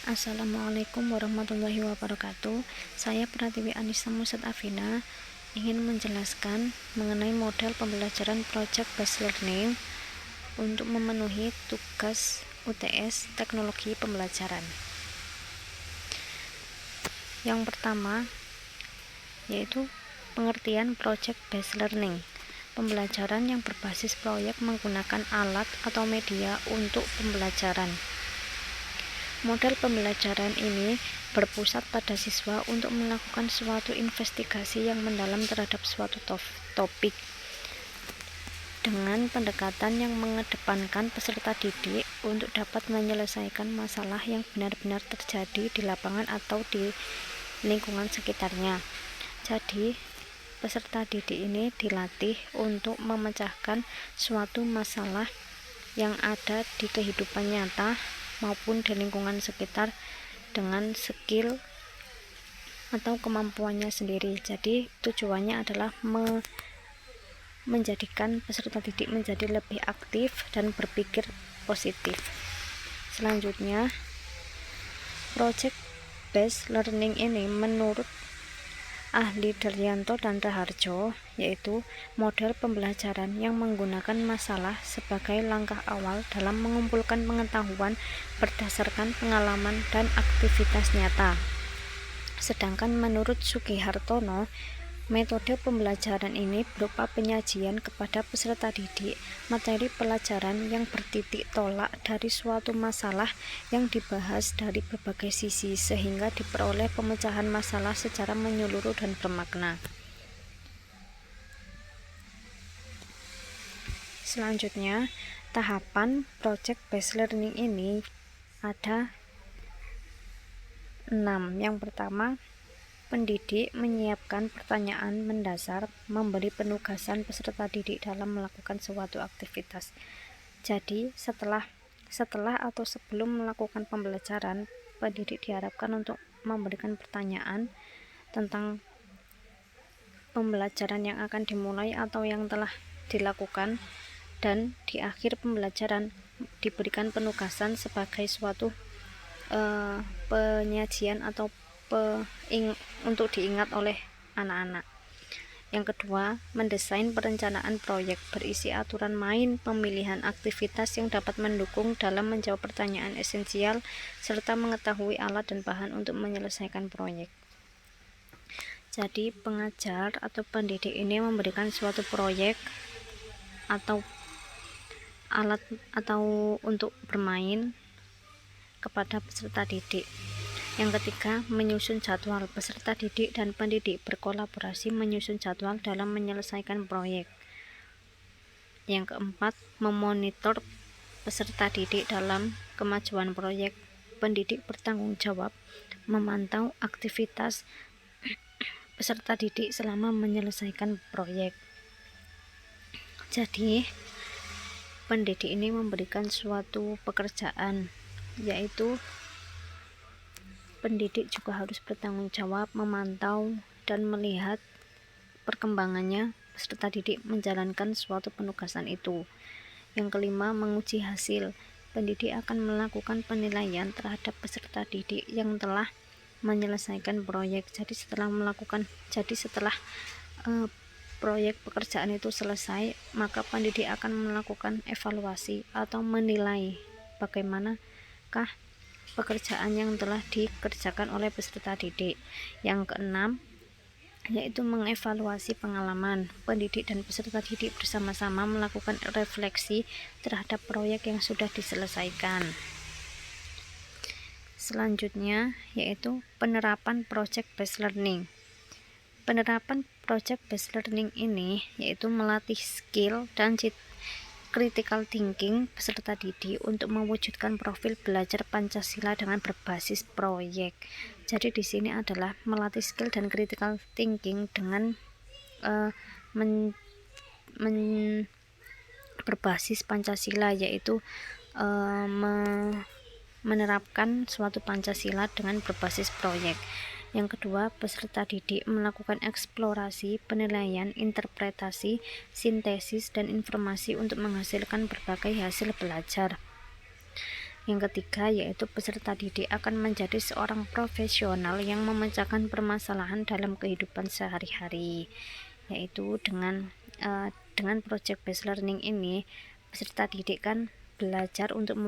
Assalamualaikum warahmatullahi wabarakatuh. Saya Pratiwi Anissa Musad Afina ingin menjelaskan mengenai model pembelajaran Project Based Learning untuk memenuhi tugas UTS Teknologi Pembelajaran. Yang pertama yaitu pengertian Project Based Learning. Pembelajaran yang berbasis proyek menggunakan alat atau media untuk pembelajaran. Model pembelajaran ini berpusat pada siswa untuk melakukan suatu investigasi yang mendalam terhadap suatu topik dengan pendekatan yang mengedepankan peserta didik untuk dapat menyelesaikan masalah yang benar-benar terjadi di lapangan atau di lingkungan sekitarnya. Jadi, peserta didik ini dilatih untuk memecahkan suatu masalah yang ada di kehidupan nyata maupun di lingkungan sekitar dengan skill atau kemampuannya sendiri. Jadi tujuannya adalah menjadikan peserta didik menjadi lebih aktif dan berpikir positif. Selanjutnya, Project Based Learning ini menurut ahli Daryanto dan Raharjo yaitu model pembelajaran yang menggunakan masalah sebagai langkah awal dalam mengumpulkan pengetahuan berdasarkan pengalaman dan aktivitas nyata. Sedangkan menurut Sugihartono, metode pembelajaran ini berupa penyajian kepada peserta didik materi pelajaran yang bertitik tolak dari suatu masalah yang dibahas dari berbagai sisi sehingga diperoleh pemecahan masalah secara menyeluruh dan bermakna. Selanjutnya, tahapan Project Based Learning ini ada 6. Yang pertama, pendidik menyiapkan pertanyaan mendasar, memberi penugasan peserta didik dalam melakukan suatu aktivitas. Jadi, setelah atau sebelum melakukan pembelajaran, pendidik diharapkan untuk memberikan pertanyaan tentang pembelajaran yang akan dimulai atau yang telah dilakukan, dan di akhir pembelajaran diberikan penugasan sebagai suatu penyajian atau untuk diingat oleh anak-anak. Yang kedua, mendesain perencanaan proyek berisi aturan main, pemilihan aktivitas yang dapat mendukung dalam menjawab pertanyaan esensial, serta mengetahui alat dan bahan untuk menyelesaikan proyek. Jadi, pengajar atau pendidik ini memberikan suatu proyek atau alat atau untuk bermain kepada peserta didik. Yang ketiga, menyusun jadwal. Peserta didik dan pendidik berkolaborasi menyusun jadwal dalam menyelesaikan proyek. Yang keempat, memonitor peserta didik dalam kemajuan proyek. Pendidik bertanggung jawab memantau aktivitas peserta didik selama menyelesaikan proyek. Jadi, pendidik ini memberikan suatu pekerjaan, yaitu pendidik juga harus bertanggung jawab memantau dan melihat perkembangannya peserta didik menjalankan suatu penugasan itu. Yang kelima, menguji hasil. Pendidik akan melakukan penilaian terhadap peserta didik yang telah menyelesaikan proyek. Jadi setelah proyek pekerjaan itu selesai, maka pendidik akan melakukan evaluasi atau menilai bagaimanakah pekerjaan yang telah dikerjakan oleh peserta didik. Yang keenam, yaitu mengevaluasi pengalaman. Pendidik dan peserta didik bersama-sama melakukan refleksi terhadap proyek yang sudah diselesaikan. Selanjutnya, yaitu penerapan Project Based Learning. Penerapan Project Based Learning ini yaitu melatih skill dan critical thinking peserta didik untuk mewujudkan profil belajar Pancasila dengan berbasis proyek. Jadi di sini adalah melatih skill dan critical thinking dengan berbasis Pancasila, yaitu menerapkan suatu Pancasila dengan berbasis proyek. Yang kedua, peserta didik melakukan eksplorasi, penilaian, interpretasi, sintesis, dan informasi untuk menghasilkan berbagai hasil belajar. Yang ketiga yaitu peserta didik akan menjadi seorang profesional yang memecahkan permasalahan dalam kehidupan sehari-hari, yaitu dengan project based learning ini peserta didik kan belajar untuk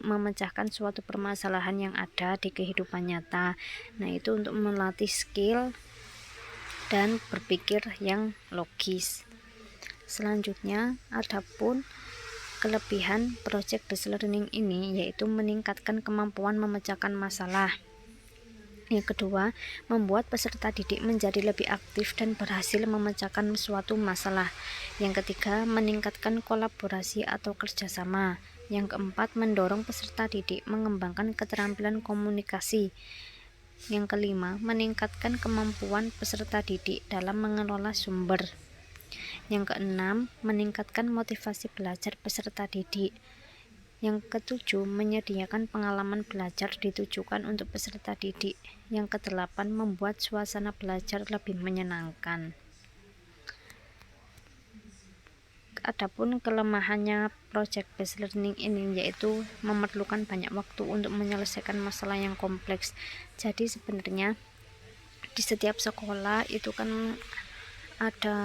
memecahkan suatu permasalahan yang ada di kehidupan nyata. Nah, itu untuk melatih skill dan berpikir yang logis. Selanjutnya, adapun kelebihan project based learning ini yaitu meningkatkan kemampuan memecahkan masalah. Yang kedua, membuat peserta didik menjadi lebih aktif dan berhasil memecahkan suatu masalah. Yang ketiga, meningkatkan kolaborasi atau kerjasama. Yang keempat, mendorong peserta didik mengembangkan keterampilan komunikasi. Yang kelima, meningkatkan kemampuan peserta didik dalam mengelola sumber. Yang keenam, meningkatkan motivasi belajar peserta didik. Yang ketujuh, menyediakan pengalaman belajar ditujukan untuk peserta didik. Yang kedelapan, membuat suasana belajar lebih menyenangkan. Adapun kelemahannya project based learning ini yaitu memerlukan banyak waktu untuk menyelesaikan masalah yang kompleks. Jadi sebenarnya di setiap sekolah itu kan ada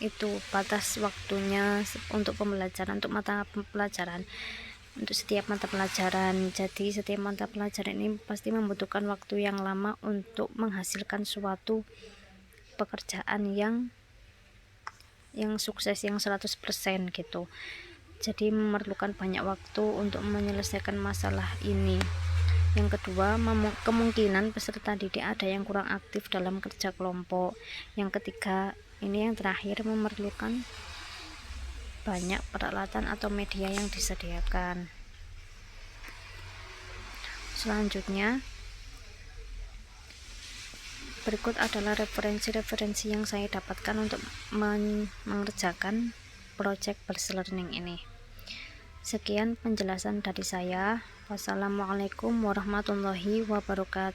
itu batas waktunya untuk pembelajaran, untuk mata pelajaran, untuk setiap mata pelajaran. Jadi setiap mata pelajaran ini pasti membutuhkan waktu yang lama untuk menghasilkan suatu pekerjaan yang sukses, yang 100% gitu. Jadi memerlukan banyak waktu untuk menyelesaikan masalah ini. Yang kedua, kemungkinan peserta didik ada yang kurang aktif dalam kerja kelompok. Yang ketiga, ini yang terakhir, memerlukan banyak peralatan atau media yang disediakan. Selanjutnya, berikut adalah referensi-referensi yang saya dapatkan untuk mengerjakan project based learning ini. Sekian penjelasan dari saya. Wassalamualaikum warahmatullahi wabarakatuh.